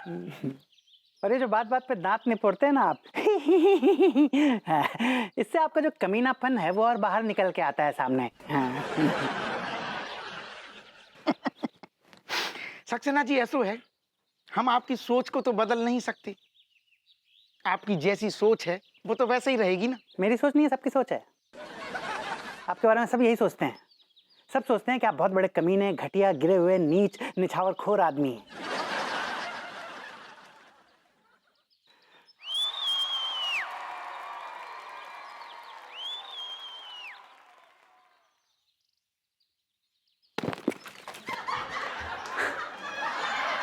और ये जो बात बात पे दांत निपोड़ते हैं ना आप इससे आपका जो कमीनापन है वो और बाहर निकल के आता है सामने। सक्सेना जी, ऐसो है, हम आपकी सोच को तो बदल नहीं सकते। आपकी जैसी सोच है वो तो वैसे ही रहेगी ना। मेरी सोच नहीं है, सबकी सोच है। आपके बारे में सब यही सोचते हैं। सब सोचते हैं कि आप बहुत बड़े कमीने, घटिया, गिरे हुए, नीच, निछावरखोर आदमी हैं।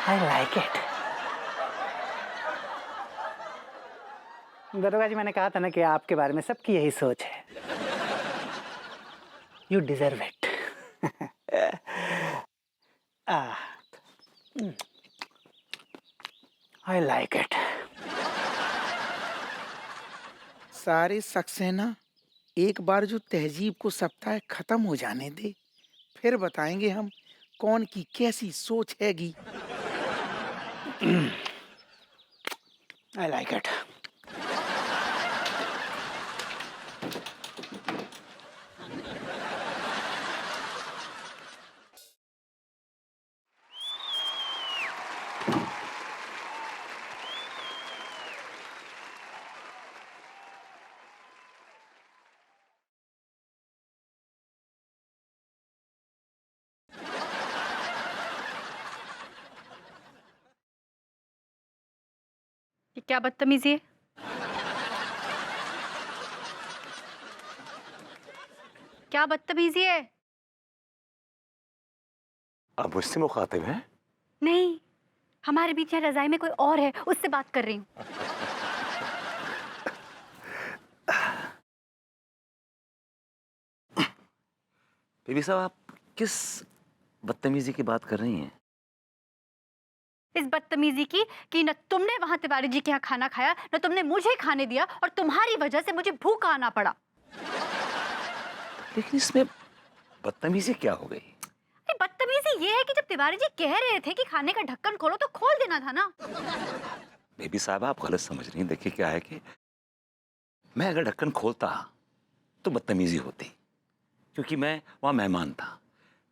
I like it. दरोगा जी, मैंने कहा था ना कि आपके बारे में सबकी यही सोच है। You deserve it. I like it. सारे सक्सेना, एक बार जो तहजीब को सप्ताह खत्म हो जाने दे, फिर बताएंगे हम कौन की कैसी सोच हैगी। I like it. ये क्या बदतमीजी है? क्या बदतमीजी है? आप मुझसे मुखातिब हैं? नहीं, हमारे बीच यहाँ रजाई में कोई और है, उससे बात कर रही हूँ। बीबी साहब, आप किस बदतमीजी की बात कर रही हैं? इस बदतमीजी की कि न तुमने वहां तिवारी जी के यहाँ खाना खाया, न तुमने मुझे खाने दिया, और तुम्हारी वजह से मुझे भूखा आना पड़ा। लेकिन इसमें बदतमीजी क्या हो गई? अरे बदतमीजी ये है कि जब तिवारी जी कह रहे थे कि खाने का ढक्कन खोलो तो खोल देना था ना। बेबी साहब, आप गलत समझ रही हैं। देखिए क्या है कि मैं अगर ढक्कन खोलता तो बदतमीजी होती, क्योंकि मैं वहां मेहमान था।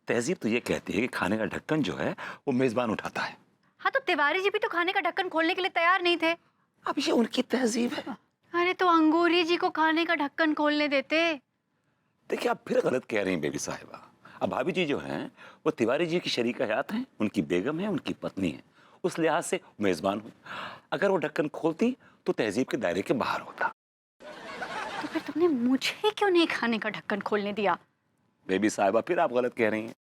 तहजीब तो ये कहती है कि खाने का ढक्कन जो है वो मेजबान उठाता है। हाँ, तो तिवारी जी भी तो खाने का ढक्कन खोलने के लिए तैयार नहीं थे। अब ये उनकी तहजीब है। अरे तो अंगूरी जी को खाने का ढक्कन खोलने देते। देखिए, आप फिर गलत कह रही हैं बेबी साहिबा। अब भाभी जी जो हैं वो तिवारी जी की शरीक हयात हैं, उनकी बेगम है, उनकी पत्नी है। उस लिहाज से मेजबान हुई। अगर वो ढक्कन खोलती तो तहजीब के दायरे के बाहर होता। तो फिर तुमने मुझे क्यों नहीं खाने का ढक्कन खोलने दिया? बेबी साहिबा, फिर आप गलत कह रही हैं।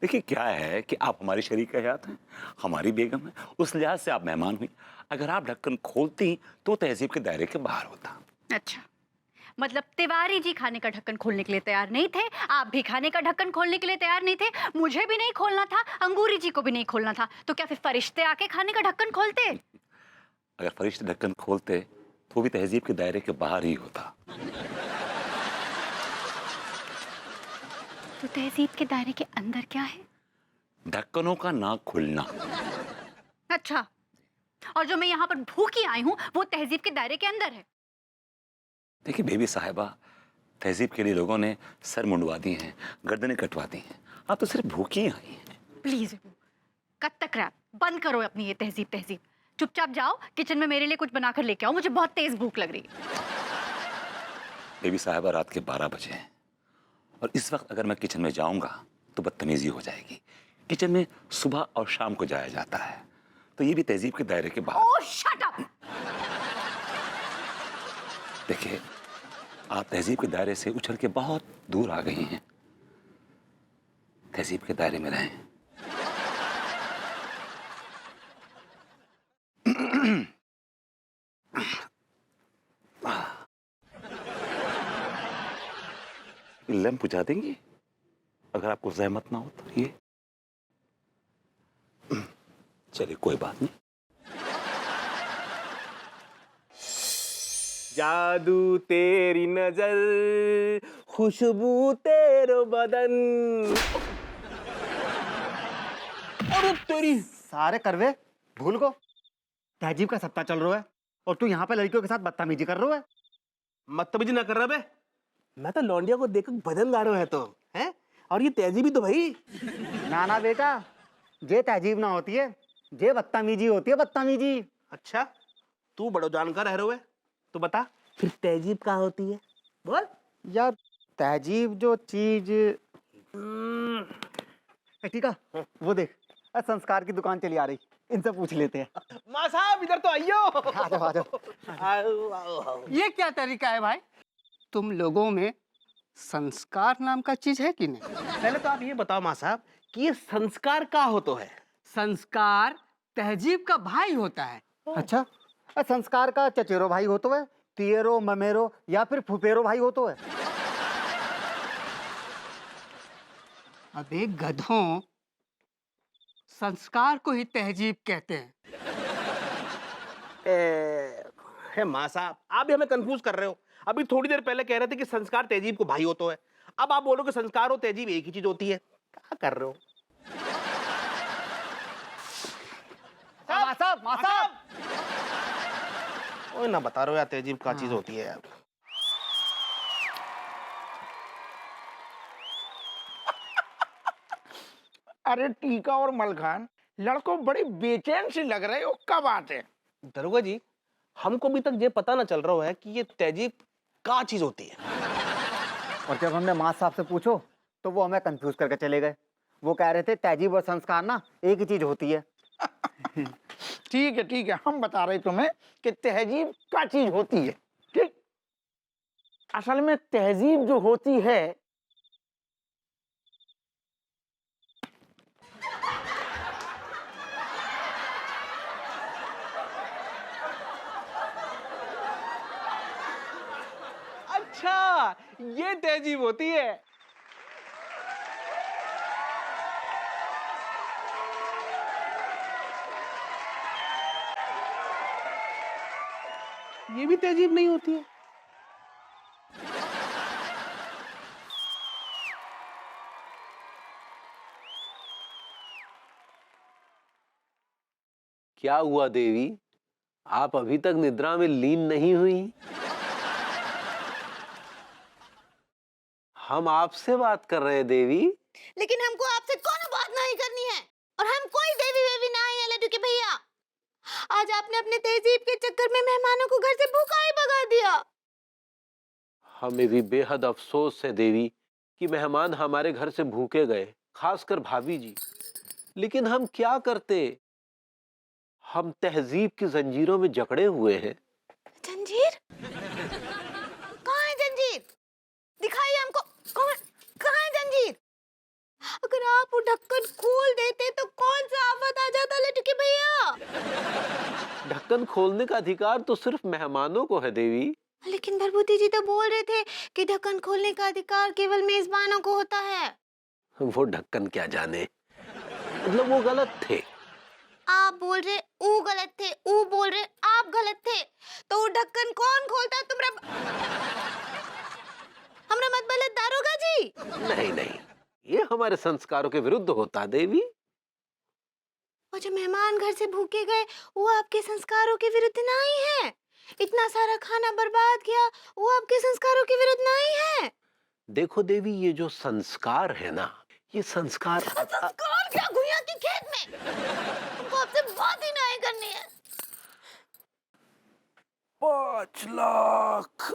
देखिए क्या है कि आप हमारी शरीक हयात हैं, हमारी बेगम है, उस लिहाज से आप मेहमान हुई। अगर आप ढक्कन खोलती तो तहजीब के दायरे के बाहर होता। अच्छा, मतलब तिवारी जी खाने का ढक्कन खोलने के लिए तैयार नहीं थे, आप भी खाने का ढक्कन खोलने के लिए तैयार नहीं थे, मुझे भी नहीं खोलना था, अंगूरी जी को भी नहीं खोलना था, तो क्या फिर फरिश्ते आके खाने का ढक्कन खोलते? अगर फरिश्ते ढक्कन खोलते तो भी तहजीब के दायरे के बाहर ही होता। तो तहजीब के दायरे के अंदर क्या है? ढक्कनों का ना खुलना। अच्छा, और जो मैं यहाँ पर भूखी आई हूँ वो तहजीब के दायरे के अंदर है। देखिए बेबी साहिबा, तहजीब के लिए लोगों ने सर मुंडवा दिए हैं, गर्दनें कटवा दी हैं। आप तो सिर्फ भूखी ही आई हैं। प्लीज कब तक रैप बंद करो अपनी ये तहजीब तहजीब। चुपचाप जाओ किचन में मेरे लिए कुछ बनाकर लेके आओ, मुझे बहुत तेज भूख लग रही है। बेबी साहिबा, रात के 12 बजे हैं और इस वक्त अगर मैं किचन में जाऊंगा तो बदतमीजी हो जाएगी। किचन में सुबह और शाम को जाया जाता है, तो ये भी तहजीब के दायरे के बाहर। ओह शट अप! देखिए, आप तहजीब के दायरे से उछल के बहुत दूर आ गई हैं। तहजीब के दायरे में रहें। लैंप बुझा देंगी अगर आपको जहमत ना हो तो। ये चलिए, कोई बात नहीं। जादू तेरी नजर, खुशबू तेरो बदन। अरे तेरी सारे करवे भूल गो। तहजीब का सप्ताह चल रहा है और तू यहाँ पे लड़कियों के साथ बदतमीजी कर रहा है। बदतमीजी ना कर रहा बे। मैं तो लौंडिया को देखकर भजन गा रहा है तो है, और ये तहजीब ही तो भाई। ना ना बेटा, ये तहजीब ना होती है, ये बदतमीजी होती है, बदतमीजी। अच्छा, तू बड़ो जानकार है रे, तो बता फिर तहजीब क्या होती है, बोल। यार तहजीब जो चीज ठीक है, वो देख संस्कार की दुकान चली आ रही, इनसे पूछ लेते हैं। माँ साहब इधर तो आइयो। आ जाओ आ जाओ। आओ, आओ, आओ। ये क्या तरीका है भाई? तुम लोगों में संस्कार नाम का चीज है कि नहीं? पहले तो आप ये बताओ माँ साहब कि ये संस्कार का हो तो है। संस्कार तहजीब का भाई होता है। अच्छा, संस्कार का चचेरो भाई हो तो है, तियरो ममेरो या फिर फुफेरो भाई हो तो है। अबे गधों, संस्कार को ही तहजीब कहते हैं। है माँ साहब, आप भी हमें कंफ्यूज कर रहे हो। अभी थोड़ी देर पहले कह रहे थे कि संस्कार तहजीब को भाई हो तो है, अब आप बोलो कि संस्कार और तहजीब एक ही चीज होती है। क्या कर रहे हो? मासाब ओए ना बता रहे हो यार, तहजीब क्या चीज होती है यार। अरे टीका और मलखान, लड़कों बड़े बेचैन से लग रहे हो, कब आते? दरोगा जी, हमको अभी तक ये पता ना चल रहा है कि ये तहजीब क्या चीज होती है। और जब हमने माँ साहब से पूछो तो वो हमें कंफ्यूज करके चले गए। वो कह रहे थे तहजीब और संस्कार ना एक ही चीज होती है। ठीक है, हम बता रहे तुम्हें कि तहजीब क्या चीज होती है। ठीक, असल में तहजीब जो होती है अच्छा, ये तहजीब होती है। ये भी तहजीब नहीं होती है। क्या हुआ देवी, आप अभी तक निद्रा में लीन नहीं हुई? हम आपसे बात कर रहे हैं देवी। लेकिन हमको आपसे कौन बात नहीं करनी है, और हम कोई देवी वेवी नहीं है लड्डू के भैया। आज आपने अपने तहजीब के चक्कर में मेहमानों को घर से भूखा ही भगा दिया। हमें भी बेहद अफसोस है देवी कि मेहमान हमारे घर से भूखे गए, खासकर भाभी जी। लेकिन हम क्या करते, हम तहजीब की जंजीरों में जकड़े हुए हैं। जंजीर? कहाँ है जंजीर? दिखाइए हमको, कहाँ है जंजीर? अगर आप वो ढक्कन खोल देते तो कौन सा आफत आ जाता लड्डू के भैया। ढक्कन खोलने का अधिकार तो सिर्फ मेहमानों को है देवी। लेकिन भरभूति जी तो बोल रहे थे कि ढक्कन खोलने का अधिकार केवल मेजबानों को होता है। वो ढक्कन क्या जाने, मतलब वो गलत थे। आप बोल रहे ऊ गलत थे, ऊ बोल रहे आप गलत थे, तो वो ढक्कन कौन खोलता? हमरा मत बोले दारोगा जी। नहीं, ये हमारे संस्कारों के विरुद्ध होता देवी। और जो मेहमान घर से भूखे गए वो आपके संस्कारों के विरुद्ध नहीं है। इतना सारा खाना बर्बाद किया, वो आपके संस्कारों के विरुद्ध नहीं है। देखो देवी, ये जो संस्कार है ना, ये संस्कार संस्कार क्या गुइया के खेत में? हमको आपसे बात ही नहीं करनी है। 5 लाख।